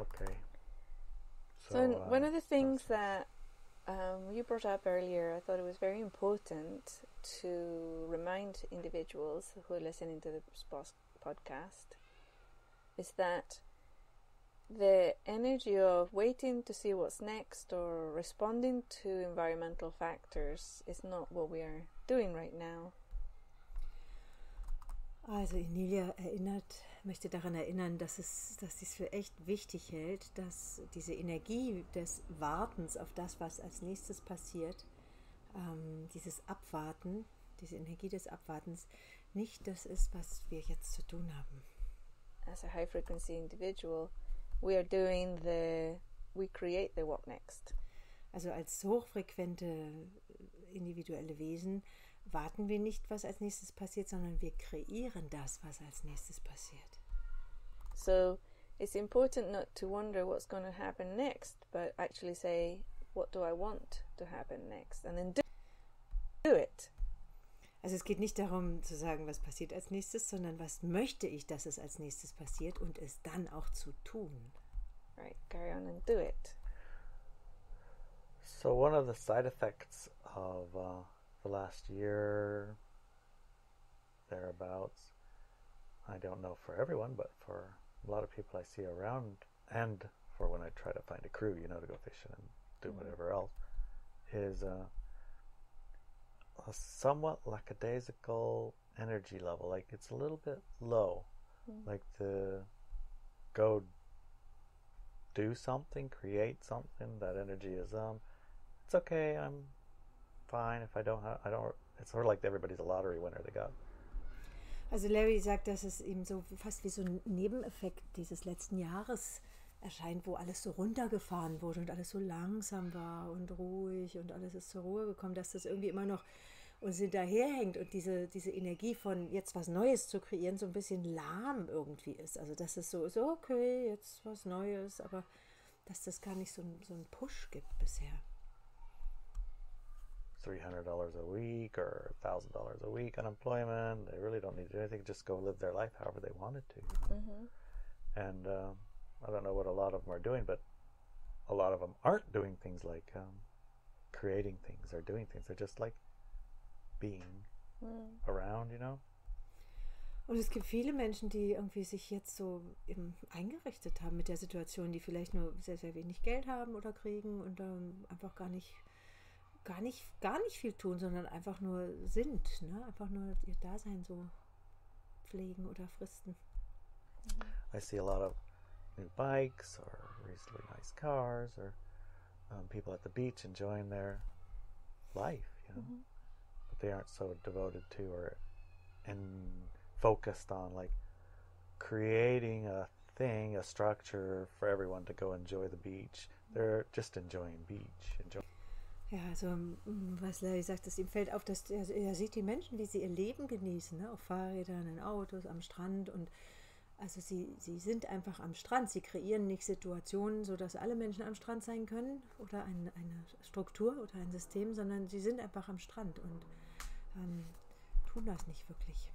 Okay. So one of the things that you brought up earlier, I thought it was very important to remind individuals who are listening to this podcast, is that the energy of waiting to see what's next or responding to environmental factors is not what we are doing right now. Also Inelia möchte daran erinnern, dass sie es für echt wichtig hält, dass diese Energie des Wartens auf das, was als nächstes passiert, dieses Abwarten, diese Energie des Abwartens, nicht das ist, was wir jetzt zu tun haben. As a high frequency individual, we create the what next. Also als hochfrequente individuelle Wesen warten wir nicht, was als nächstes passiert, sondern wir kreieren das, was als nächstes passiert. So it's important not to wonder what's going to happen next, but actually say, what do I want to happen next? And then do it. Also es geht nicht darum zu sagen, was passiert als nächstes, sondern was möchte ich, dass es als nächstes passiert und es dann auch zu tun. Right, carry on and do it. So one of the side effects of the last year, thereabouts, I don't know for everyone, but for a lot of people I see around, and for when I try to find a crew, to go fishing and do whatever else, is a somewhat lackadaisical energy level. Like it's a little bit low. Like to go do something, create something, that energy is it's okay, I'm fine if I don't, it's sort of like everybody's a lottery winner they got. Also Larry sagt, dass es eben so fast wie so ein Nebeneffekt dieses letzten Jahres erscheint, wo alles so runtergefahren wurde und alles so langsam war und ruhig und alles ist zur Ruhe gekommen, dass das irgendwie immer noch uns hinterherhängt und diese Energie von jetzt was Neues zu kreieren so ein bisschen lahm irgendwie ist. Also dass es so okay, jetzt was Neues, aber dass das gar nicht so einen Push gibt bisher. $300 a week or $1,000 a week unemployment. They really don't need to do anything. Just go live their life however they wanted to. And I don't know what a lot of them are doing, but a lot of them aren't doing things like creating things or doing things. They're just like being around, Und es gibt viele Menschen, die irgendwie sich jetzt so eben eingerichtet haben mit der Situation, die vielleicht nur sehr, sehr wenig Geld haben oder kriegen und einfach gar nicht viel tun, sondern einfach nur sind, ne? Einfach nur ihr Dasein so pflegen oder fristen. I see a lot of new bikes or reasonably nice cars or people at the beach enjoying their life, but they aren't so devoted to and focused on like creating a structure for everyone to go enjoy the beach. They're just enjoying beach. Ja, also was Larry sagt, dass ihm fällt auf, dass er sieht die Menschen, wie sie ihr Leben genießen, ne? Auf Fahrrädern, in Autos, am Strand und also sie sind einfach am Strand. Sie kreieren nicht Situationen, sodass alle Menschen am Strand sein können oder eine Struktur oder ein System, sondern sie sind einfach am Strand und tun das nicht wirklich.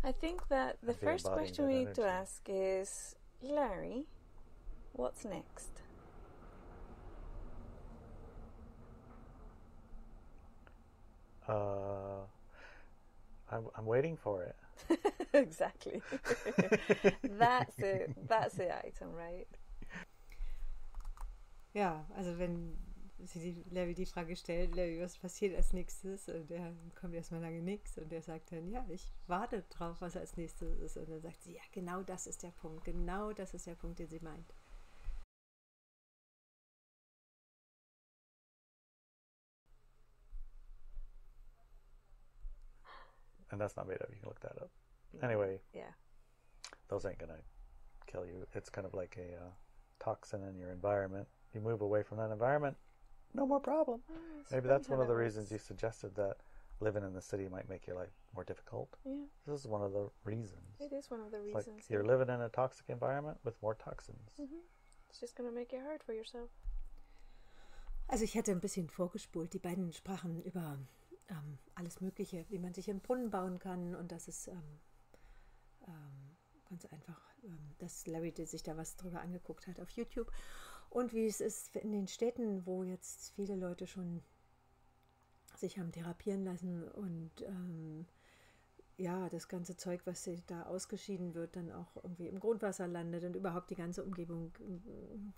I think that the first question we need to ask is, Larry, what's next? I'm waiting for it. Exactly. That's the item, right? Ja, also wenn sie Larry die Frage stellt, Larry, was passiert als nächstes? Und der kommt erstmal lange nichts und der sagt dann, ja, ich warte drauf, was als nächstes ist. Und dann sagt sie, ja, genau das ist der Punkt, den sie meint. And that's not made up. You can look that up. Anyway, yeah, those ain't gonna kill you. It's kind of like a toxin in your environment. You move away from that environment, no more problem. Maybe that's one of the reasons you suggested that living in the city might make your life more difficult. Yeah, this is one of the reasons. It is one of the It's reasons. like you're living in a toxic environment with more toxins. It's just going to make it hard for yourself. Also ich hätte ein bisschen vorgespult. Die beiden sprachen über alles Mögliche, wie man sich einen Brunnen bauen kann und dass es ganz einfach, dass Larry sich da was drüber angeguckt hat auf YouTube. Und wie es ist in den Städten, wo jetzt viele Leute schon sich haben therapieren lassen und ja, das ganze Zeug, was da ausgeschieden wird, dann auch irgendwie im Grundwasser landet und überhaupt die ganze Umgebung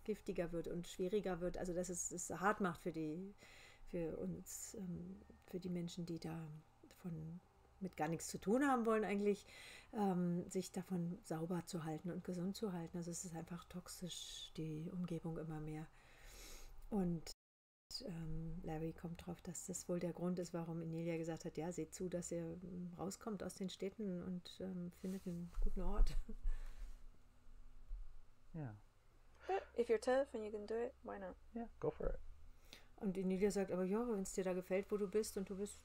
giftiger wird und schwieriger wird. Also dass es hart macht für uns, für die Menschen, die da mit gar nichts zu tun haben wollen eigentlich, sich davon sauber zu halten und gesund zu halten. Also es ist einfach toxisch, die Umgebung immer mehr. Und Larry kommt drauf, dass das wohl der Grund ist, warum Inelia gesagt hat, ja, seht zu, dass ihr rauskommt aus den Städten und findet einen guten Ort. Yeah. But if you're tough and you can do it, why not? Yeah, go for it. Und Inelia sagt, aber ja, wenn es dir da gefällt, wo du bist und du bist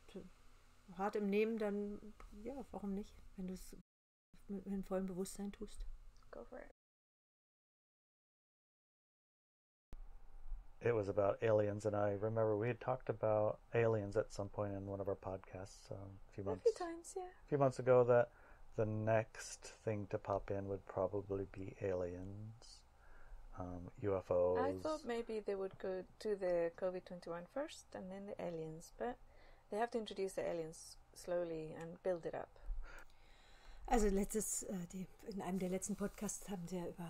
hart im Nehmen, dann ja, warum nicht, wenn du es mit vollem Bewusstsein tust. Go for it. It was about aliens, and I remember we had talked about aliens at some point in one of our podcasts a few months ago, that the next thing to pop in would probably be aliens, UFOs. I thought maybe they would go to the COVID-21 first and then the aliens, but they have to introduce the aliens slowly and build it up. Also in einem der letzten Podcasts haben sie ja über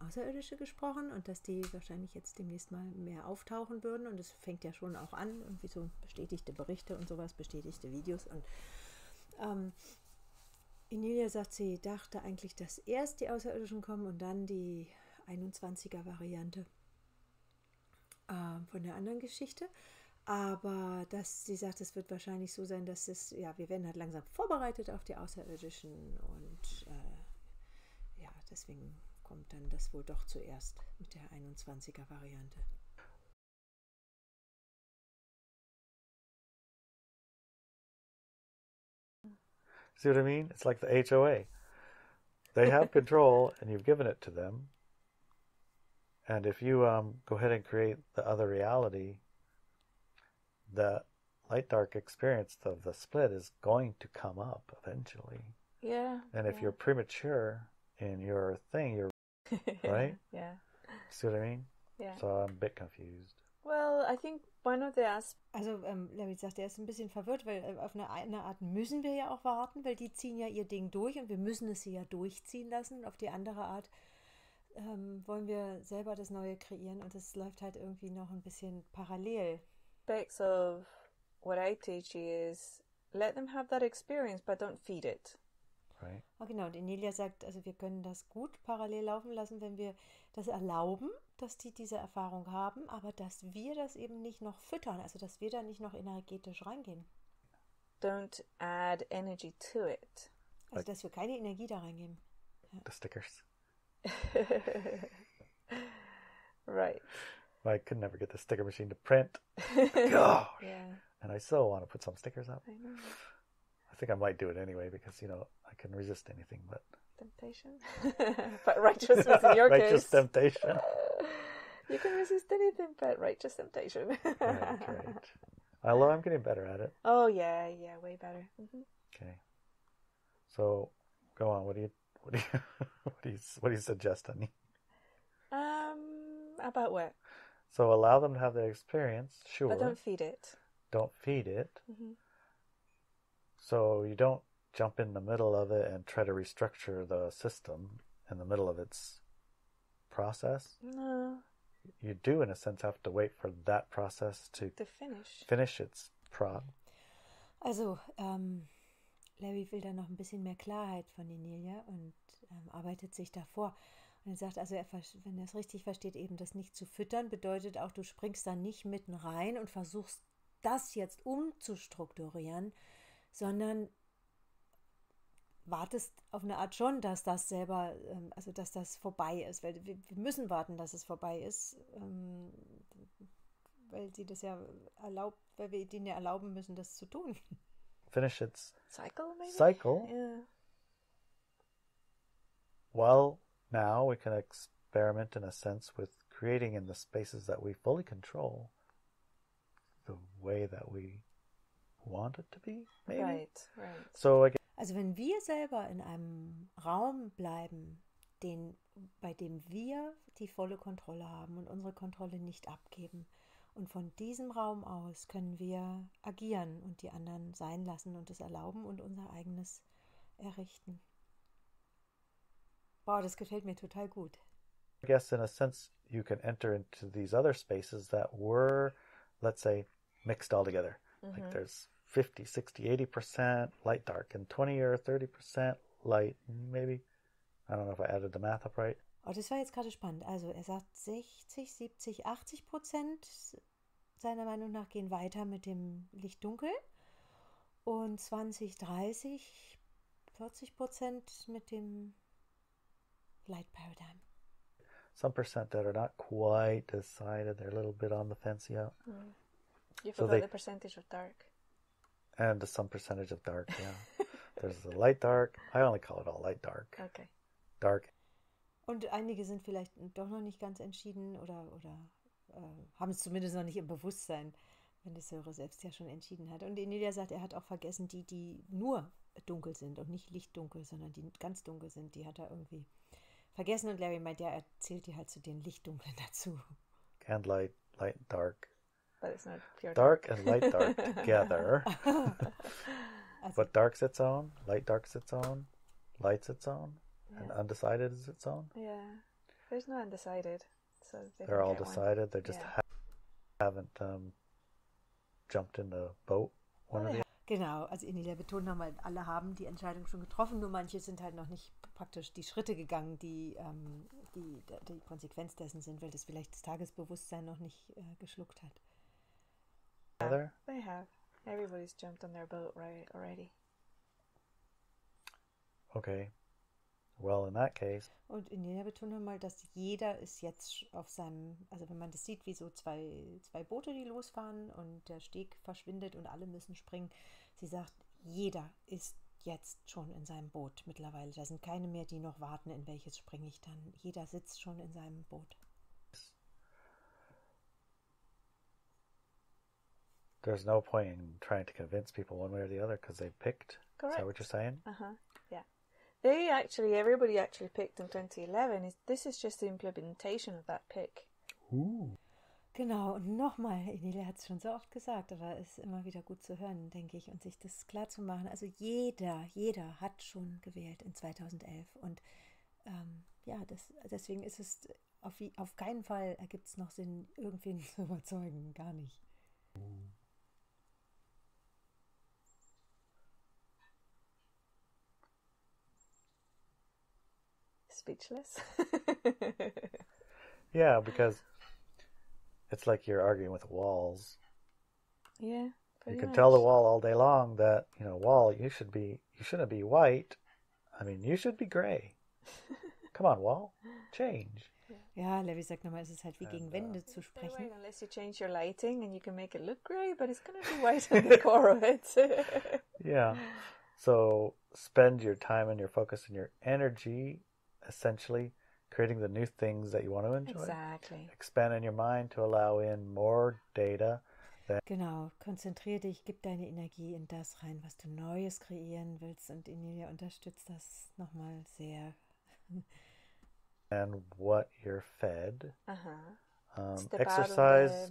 Außerirdische gesprochen und dass die wahrscheinlich jetzt demnächst mal mehr auftauchen würden, und es fängt ja schon auch an, irgendwie so bestätigte Berichte und sowas, bestätigte Videos, und Inelia sagt, sie dachte eigentlich, dass erst die Außerirdischen kommen und dann die 21er-Variante von der anderen Geschichte. Aber sie sagt, es wird wahrscheinlich so sein, dass wir werden halt langsam vorbereitet auf die Außerirdischen, und ja, deswegen kommt dann das wohl doch zuerst mit der 21er-Variante. See what I mean? It's like the HOA. They have control, and you've given it to them. And if you go ahead and create the other reality, the light-dark experience of the split is going to come up eventually. Yeah. And if you're premature in your thing, you're right? Yeah. See what I mean? Yeah. So I'm a bit confused. Well, I think one of the aspects... Also Larry sagt, er ist ein bisschen verwirrt, weil auf eine Art müssen wir ja auch warten, weil die ziehen ja ihr Ding durch und wir müssen es sie ja durchziehen lassen. Auf die andere Art wollen wir selber das Neue kreieren, und es läuft halt irgendwie noch ein bisschen parallel. Aspects of what I teach is let them have that experience, but don't feed it. Right. Oh, genau, und Inelia sagt, also wir können das gut parallel laufen lassen, wenn wir das erlauben, dass die diese Erfahrung haben, aber dass wir das eben nicht noch füttern, also dass wir da nicht noch energetisch reingehen. Don't add energy to it. Also dass wir keine Energie da reingeben. Ja. The stickers. Right. I could never get the sticker machine to print. Gosh. Yeah. And I so want to put some stickers up. I know. I think I might do it anyway because, I can resist anything but... Temptation. But righteousness in your righteous case. Temptation. You can resist anything but righteous temptation. Right. Although I'm getting better at it. Oh, yeah, way better. Mm-hmm. Okay. So, go on. What do you suggest, honey? About what? So allow them to have their experience, sure. But don't feed it. Don't feed it. Mm-hmm. So you don't jump in the middle of it and try to restructure the system in the middle of its process. No. You do, in a sense, have to wait for that process to finish its Also, Larry will da noch ein bisschen mehr Klarheit von Inelia und arbeitet sich davor. Und er sagt, also wenn er es richtig versteht, eben das nicht zu füttern, bedeutet auch, du springst da nicht mitten rein und versuchst, das jetzt umzustrukturieren, sondern wartest auf eine Art schon, dass das selber, also dass das vorbei ist, weil wir müssen warten, dass es vorbei ist, weil sie das ja erlaubt, weil wir denen ja erlauben müssen, das zu tun. Finish its cycle. Yeah. Well, now we can experiment in a sense with creating in the spaces that we fully control the way that we want it to be, maybe. Right. So again, Also wenn wir selber in einem Raum bleiben, bei dem wir die volle Kontrolle haben und unsere Kontrolle nicht abgeben, und von diesem Raum aus können wir agieren und die anderen sein lassen und es erlauben und unser eigenes errichten. Boah, das gefällt mir total gut. I guess in a sense you can enter into these other spaces that were, let's say, mixed all together. Like there's 50, 60, 80% light, dark, and 20 or 30% light, maybe. I don't know if I added the math up right. Oh, das war jetzt gerade spannend. Also er sagt 60, 70, 80% seiner Meinung nach gehen weiter mit dem Licht-Dunkel und 20, 30, 40% mit dem Light Paradigm. Some percent that are not quite decided, they're a little bit on the fence yet. You forgot the percentage of dark. And some percentage of dark, yeah. There's the light, dark. I only call it all light, dark. Okay. Dark. Und einige sind vielleicht doch noch nicht ganz entschieden oder haben es zumindest noch nicht im Bewusstsein, wenn das Hörer selbst ja schon entschieden hat. Und Inelia sagt, er hat auch vergessen, die nur dunkel sind und nicht lichtdunkel, sondern die ganz dunkel sind, die hat er irgendwie vergessen. Und Larry meint, ja, er zählt die halt zu den Lichtdunklen dazu. And light, light, dark. But it's not pure dark. And light, dark together. Also, But dark's its own, light, dark's its own, light's its own, and undecided is its own. Yeah. There's no undecided. So they're all decided. They just haven't jumped in the boat. Genau, also Inelia betont nochmal, alle haben die Entscheidung schon getroffen, nur manche sind halt noch nicht praktisch die Schritte gegangen, die die Konsequenz dessen sind, weil das vielleicht das Tagesbewusstsein noch nicht geschluckt hat. They have. Everybody's jumped on their boat already. Okay. Well, in that case. Und Inelia betont nochmal, dass jeder ist jetzt auf seinem, also wenn man das sieht, wie so zwei Boote, die losfahren und der Steg verschwindet und alle müssen springen. Sie sagt, jeder ist jetzt schon in seinem Boot mittlerweile. Da sind keine mehr, die noch warten, in welches springe ich dann. Jeder sitzt schon in seinem Boot. There's no point in trying to convince people one way or the other because they picked. Correct. Is that what you're saying? Yeah. Everybody actually picked in 2011. This is just the implementation of that pick. Genau, und nochmal, Inelia hat es schon so oft gesagt, aber es ist immer wieder gut zu hören, denke ich, und sich das klar zu machen. Also jeder hat schon gewählt in 2011 und deswegen ist es auf keinen Fall ergibt es noch Sinn, irgendwen zu überzeugen, gar nicht. Speechless. Yeah, because it's like you're arguing with walls. Yeah. You can tell the wall all day long that, wall, you shouldn't be white. I mean, you should be gray. Come on, wall, change. Ja, Levi sagt nochmal, es ist halt wie gegen Wände zu sprechen. Unless you change your lighting and you can make it look grey, but it's going to be white on the core of it. Yeah. So spend your time and your focus and your energy essentially creating the new things that you want to enjoy. Exactly. Expand in your mind to allow in more data. Genau, konzentrier dich, gib deine Energie in das rein, was du Neues kreieren willst, und Inelia unterstützt das nochmal sehr. And what you're fed. Exercise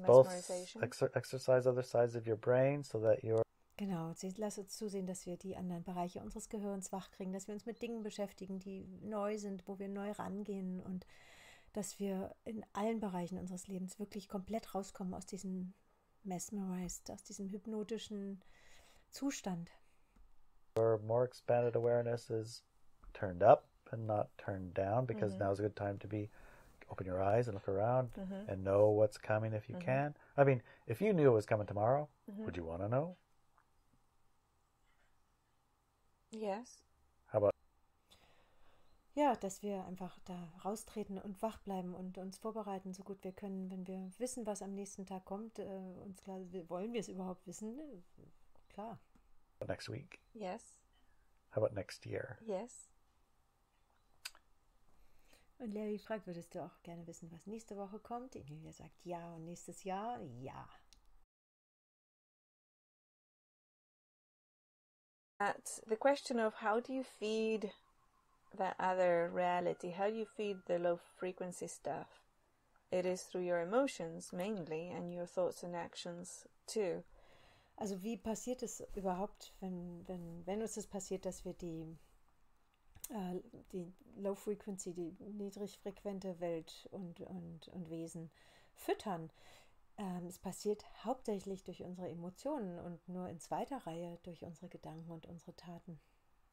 exercise other sides of your brain so that you're. Genau, lass uns zusehen, dass wir die anderen Bereiche unseres Gehirns wachkriegen, dass wir uns mit Dingen beschäftigen, die neu sind, wo wir neu rangehen, und dass wir in allen Bereichen unseres Lebens wirklich komplett rauskommen aus diesem mesmerized, aus diesem hypnotischen Zustand. Your more expanded awareness is turned up and not turned down, because now is a good time to open your eyes and look around and know what's coming if you can. I mean, if you knew it was coming tomorrow, would you want to know? Yes. How about? Ja, dass wir einfach da raustreten und wach bleiben und uns vorbereiten, so gut wir können, wenn wir wissen, was am nächsten Tag kommt. Uns klar, wollen wir es überhaupt wissen? Klar. How about next week? Yes. How about next year? Yes. Und Larry fragt, würdest du auch gerne wissen, was nächste Woche kommt? Inelia sagt ja, und nächstes Jahr ja. At the question of how do you feed that other reality, how do you feed the low frequency stuff? It is through your emotions mainly and your thoughts and actions too. Also wie passiert es überhaupt, wenn uns das passiert, dass wir die Low Frequency, die niedrigfrequente Welt und Wesen füttern? Es passiert hauptsächlich durch unsere Emotionen und nur in zweiter Reihe durch unsere Gedanken und unsere Taten.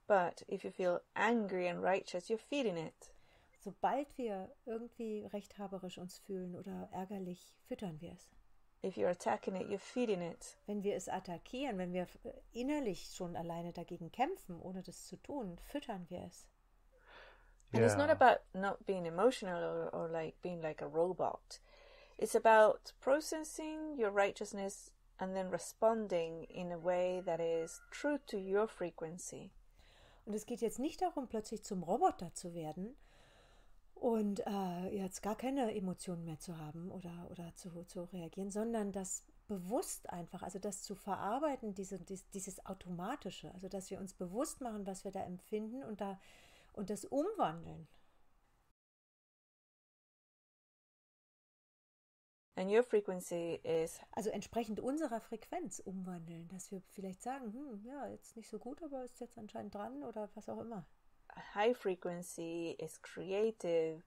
But if you feel angry and righteous, you're feeding it. Sobald wir irgendwie rechthaberisch uns fühlen oder ärgerlich, füttern wir es. If you're attacking it, you're feeding it. Wenn wir es attackieren, wenn wir innerlich schon alleine dagegen kämpfen, ohne das zu tun, füttern wir es. And it's not about not being emotional or like being like a robot. It's about processing your righteousness and then responding in a way that is true to your frequency. Und es geht jetzt nicht darum, plötzlich zum Roboter zu werden und jetzt gar keine Emotionen mehr zu haben oder zu reagieren, sondern das bewusst einfach, also das zu verarbeiten, dieses Automatische, also dass wir uns bewusst machen, was wir da empfinden und das umwandeln. And your frequency is... Also entsprechend unserer Frequenz umwandeln, dass wir vielleicht sagen, ja, jetzt nicht so gut, aber ist jetzt anscheinend dran oder was auch immer. A high frequency is creative,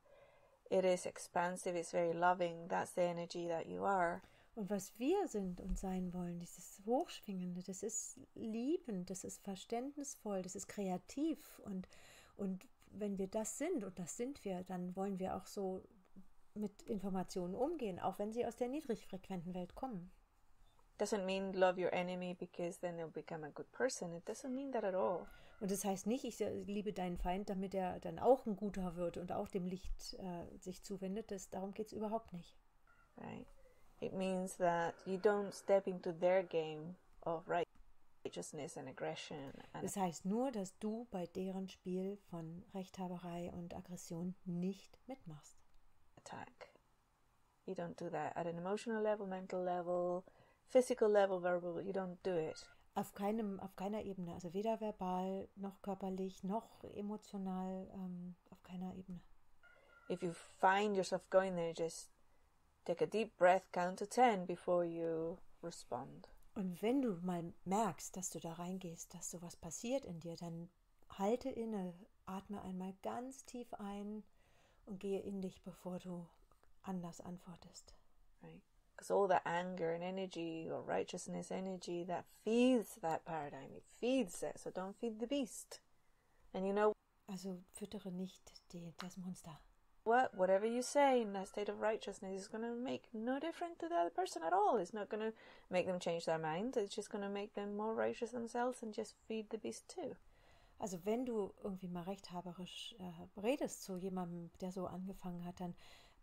it is expansive, it's very loving, that's the energy that you are. Und was wir sind und sein wollen, dieses Hochschwingende, das ist liebend, das ist verständnisvoll, das ist kreativ und wenn wir das sind, und das sind wir, dann wollen wir auch so mit Informationen umgehen, auch wenn sie aus der niedrigfrequenten Welt kommen. Doesn't mean love your enemy because then they'll become a good person. It doesn't mean that at all. Und das heißt nicht, ich liebe deinen Feind, damit er dann auch ein Guter wird und auch dem Licht sich zuwendet. Darum geht es überhaupt nicht. Right. It means that you don't step into their game of righteousness and aggression. Das heißt nur, dass du bei deren Spiel von Rechthaberei und Aggression nicht mitmachst. Attack. You don't do that at an emotional level, mental level, physical level, verbal. You don't do it. Auf keiner Ebene, also weder verbal noch körperlich noch emotional, auf keiner Ebene. If you find yourself going there, just take a deep breath, count to 10 before you respond. Und wenn du mal merkst, dass du da reingehst, dass sowas passiert in dir, dann halte inne, atme einmal ganz tief ein und gehe in dich, bevor du anders antwortest. Right. Because all the anger and energy or righteousness energy that feeds that paradigm, it feeds it, so don't feed the beast. And you know, also füttere nicht das Monster. Whatever you say in that state of righteousness is going to make no difference to the other person at all. It's not going to make them change their mind. It's just going to make them more righteous themselves and just feed the beast too. Also wenn du irgendwie mal rechthaberisch redest zu jemandem, der so angefangen hat, dann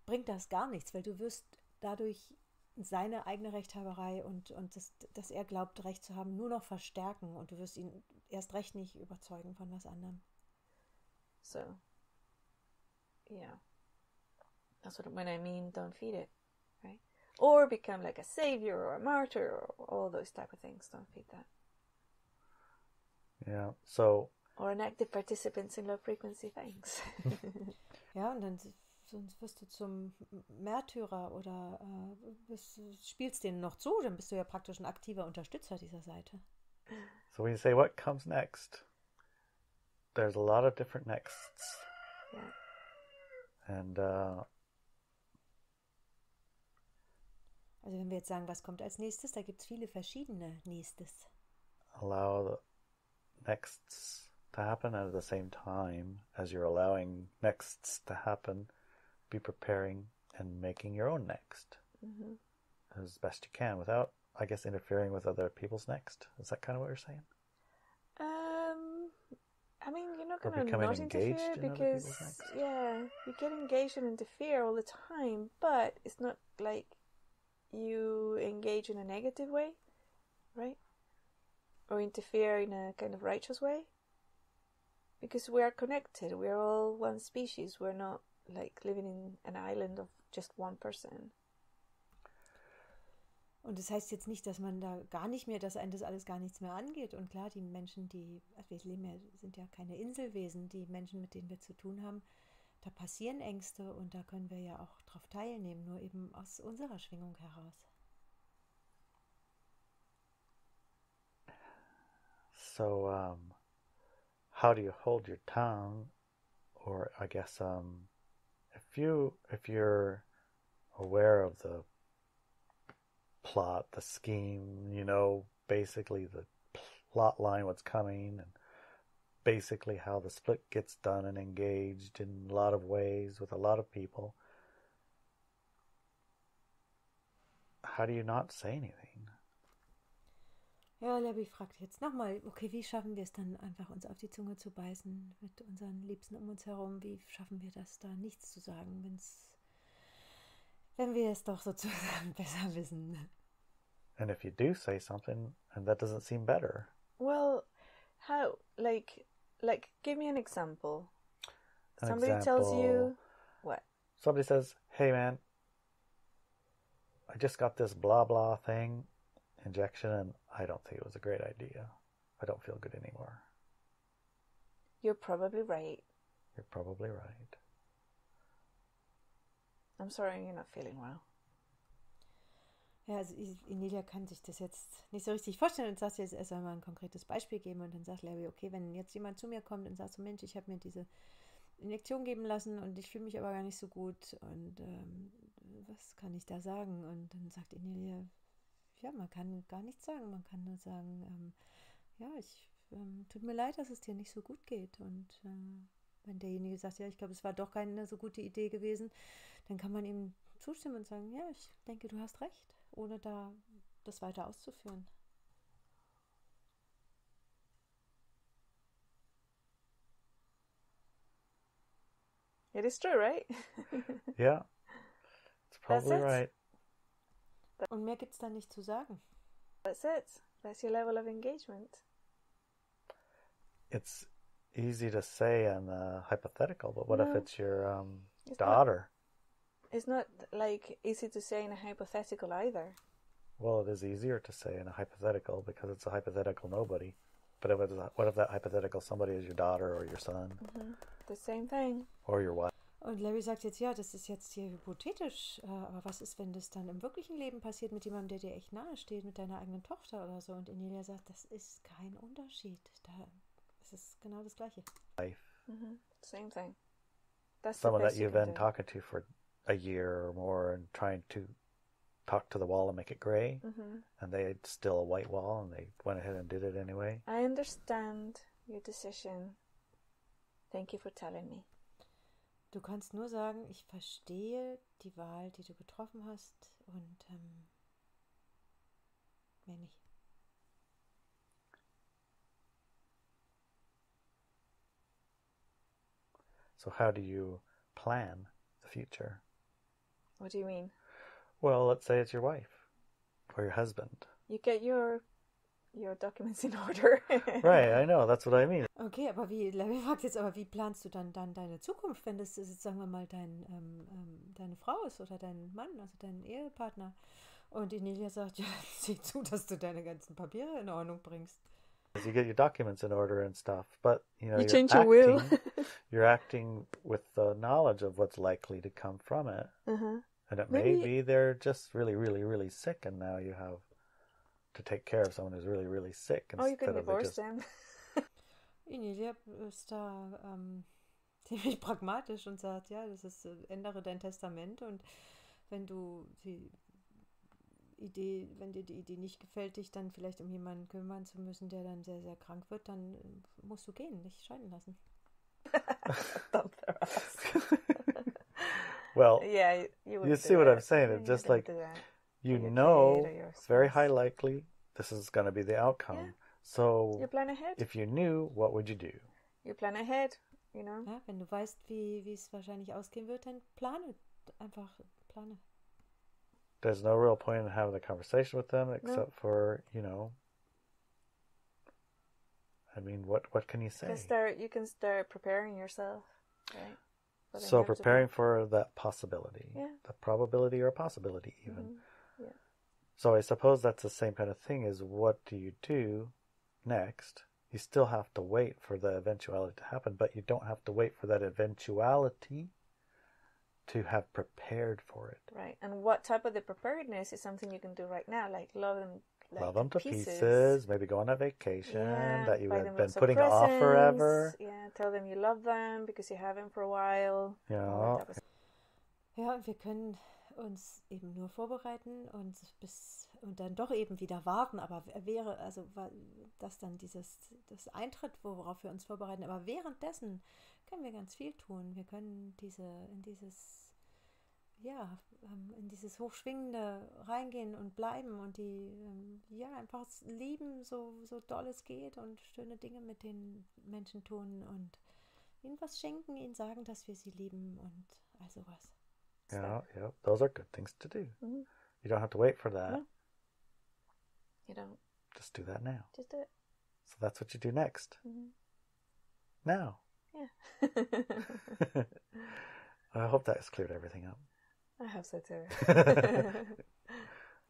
bringt das gar nichts, weil du wirst dadurch seine eigene Rechthaberei und das, dass er glaubt, Recht zu haben, nur noch verstärken und du wirst ihn erst recht nicht überzeugen von was anderem. So, yeah. That's when I mean don't feed it, right? Or become like a savior or a martyr or all those type of things. Don't feed that. Yeah, so... Or an active participant in low frequency things. Ja, und dann sonst wirst du zum Märtyrer oder spielst denen noch zu, dann bist du ja praktisch ein aktiver Unterstützer dieser Seite. So when you say what comes next, there's a lot of different nexts. Yeah. And also wenn wir jetzt sagen, was kommt als nächstes, da gibt es viele verschiedene nächstes. allow the nexts to happen, and at the same time as you're allowing nexts to happen, be preparing and making your own next as best you can without, I guess, interfering with other people's next. Is that kind of what you're saying? I mean, you're not Or going to becoming not interfere engaged in other because, people's next? yeah, you get engaged and interfere all the time, but it's not like you engage in a negative way, right? Or interfere in a kind of righteous way. Because we are connected. We are all one species. We're not like living in an island of just one person. Und das heißt jetzt nicht, dass man da gar nicht mehr, dass einen das alles gar nichts mehr angeht. Und klar, die Menschen, wir leben ja, sind ja keine Inselwesen, die Menschen, mit denen wir zu tun haben, da passieren Ängste und da können wir ja auch drauf teilnehmen, nur eben aus unserer Schwingung heraus. So, how do you hold your tongue? Or I guess, if you're aware of the plot, the scheme, basically the plot line, what's coming, and basically how the split gets done and engaged in a lot of ways with a lot of people, how do you not say anything? Ja, Levi fragt jetzt nochmal, okay, wie schaffen wir es dann einfach, uns auf die Zunge zu beißen mit unseren Liebsten um uns herum? Wie schaffen wir das, da nichts zu sagen, wenn wir es doch sozusagen besser wissen? And if you do say something and that doesn't seem better? Well, how? Like, give me an example. Somebody tells you what? Somebody says, hey man, I just got this blah blah thing, injection, and I don't think it was a great idea. I don't feel good anymore. You're probably right. You're probably right. I'm sorry you're not feeling well. Ja, also Inelia kann sich das jetzt nicht so richtig vorstellen und sagt jetzt, er soll mal ein konkretes Beispiel geben und dann sagt Larry, okay, wenn jetzt jemand zu mir kommt und sagt so, Mensch, ich habe mir diese Injektion geben lassen und ich fühle mich aber gar nicht so gut und was kann ich da sagen? Und dann sagt Inelia, ja, man kann gar nichts sagen, man kann nur sagen, tut mir leid, dass es dir nicht so gut geht und wenn derjenige sagt, ja, ich glaube, es war doch keine so gute Idee gewesen, dann kann man ihm zustimmen und sagen, ja, ich denke, du hast recht, ohne da das weiter auszuführen. It is true, right? Yeah, it's probably right. Und mehr gibt es da nicht zu sagen. That's it. That's your level of engagement. It's easy to say in a hypothetical, but what if it's your It's daughter? It's not like easy to say in a hypothetical either. Well, it is easier to say in a hypothetical because it's a hypothetical nobody. But what if that hypothetical somebody is your daughter or your son? Mm-hmm. The same thing. Or your wife? Und Larry sagt jetzt, ja, das ist jetzt hier hypothetisch, aber was ist, wenn das dann im wirklichen Leben passiert mit jemandem, der dir echt nahe steht, mit deiner eigenen Tochter oder so? Und Inelia sagt, das ist kein Unterschied. Es ist genau das Gleiche. Life. Mm-hmm. Same thing. That's someone the best that you've you can been do. talking to for a year or more and trying to talk to the wall and make it gray, and they had still a white wall and they went ahead and did it anyway. I understand your decision. Thank you for telling me. Du kannst nur sagen, ich verstehe die Wahl, die du getroffen hast und mehr nicht. So how do you plan the future? What do you mean? Well, let's say it's your wife or your husband. You get your documents in order. Right, I know, that's what I mean. Okay, aber Larry fragt jetzt, aber wie planst du dann deine Zukunft, wenn das jetzt, sagen wir mal, deine Frau ist oder dein Mann, also dein Ehepartner? Und Inelia sagt, ja, sieh zu, dass du deine ganzen Papiere in Ordnung bringst. You get your documents in order and stuff, but you change your will. You're acting with the knowledge of what's likely to come from it. And it may be they're just really, really, really sick, and now you have to take care of someone who's really, really sick. Oh, you could divorce them. Inelia ist da ziemlich pragmatisch und sagt, ja, das ist, ändere dein Testament und wenn dir die Idee nicht gefällt, dich dann vielleicht um jemanden kümmern zu müssen, der dann sehr, sehr krank wird, dann musst du gehen, dich scheiden lassen. Well, yeah, you see what I'm saying. It's just like, it's very high likely this is going to be the outcome. Yeah. So you plan ahead. If you knew, what would you do? You plan ahead, you know. Ja, wenn du weißt, wie es wahrscheinlich ausgehen wird, dann plane. There's no real point in having the conversation with them except for, I mean, what can you say? You can start preparing yourself, right? So preparing for that possibility. Yeah. The probability or possibility even. Yeah. So I suppose that's the same kind of thing as what do you do next? You still have to wait for the eventuality to happen, but you don't have to wait for that eventuality to have prepared for it. Right. And what type of the preparedness is something you can do right now, like love them. Like love them to pieces. Maybe go on a vacation that you have been putting presents, off forever. Yeah, tell them you love them because you haven't for a while. Ja. Ja, und wir können uns eben nur vorbereiten und dann doch eben wieder warten, aber wäre, also das dann das eintritt, worauf wir uns vorbereiten, aber währenddessen können wir ganz viel tun. Wir können in dieses Hochschwingende reingehen und bleiben und die einfach lieben, so doll es geht und schöne Dinge mit den Menschen tun und ihnen was schenken, ihnen sagen, dass wir sie lieben und all sowas. Yeah, those are good things to do. Mm-hmm. You don't have to wait for that. No. You don't. Just do that now. Just do it. So that's what you do next. Mm-hmm. Now. Yeah. I hope that has cleared everything up. I hope so too.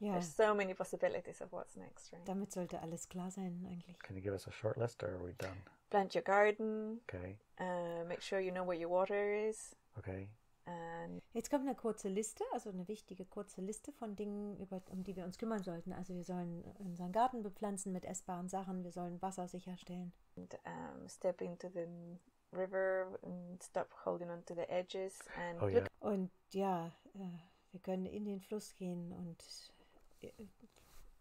Yeah. There's so many possibilities of what's next, right? Damit sollte alles klar sein eigentlich. Can you give us a short list or are we done? Plant your garden. Okay. Make sure you know where your water is. Okay. Jetzt kommt eine kurze Liste, also eine wichtige kurze Liste von Dingen, um die wir uns kümmern sollten. Also wir sollen unseren Garten bepflanzen mit essbaren Sachen, wir sollen Wasser sicherstellen. And, step into the river and stop holding on to the edges. And yeah. Und ja, wir können in den Fluss gehen und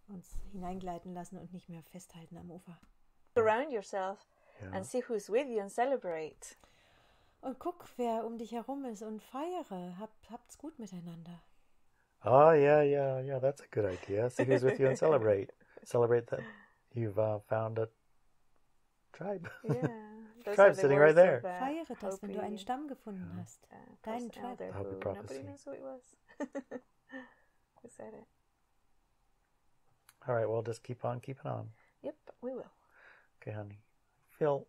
uns hineingleiten lassen und nicht mehr festhalten am Ufer. Surround yourself and see who's with you and celebrate. Und guck, wer um dich herum ist und feiere. Habt's gut miteinander. Oh, yeah. That's a good idea. See who's with you and celebrate. Celebrate that you've found a tribe. Yeah. Tribe sitting right there. Feiere das, wenn du einen Stamm gefunden hast. Deinen Tribe. Nobody knows who it was. Who said it? All right, well, just keep on keeping on. Yep, we will. Okay, honey. Feel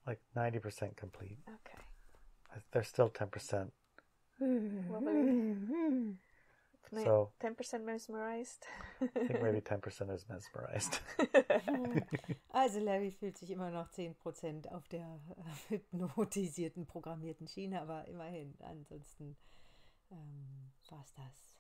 like 90% complete. Okay. There's still 10%. So 10% mesmerized. I think maybe 10% is mesmerized. Also Larry fühlt sich immer noch 10% auf der hypnotisierten, programmierten Schiene, aber immerhin. Ansonsten war's das.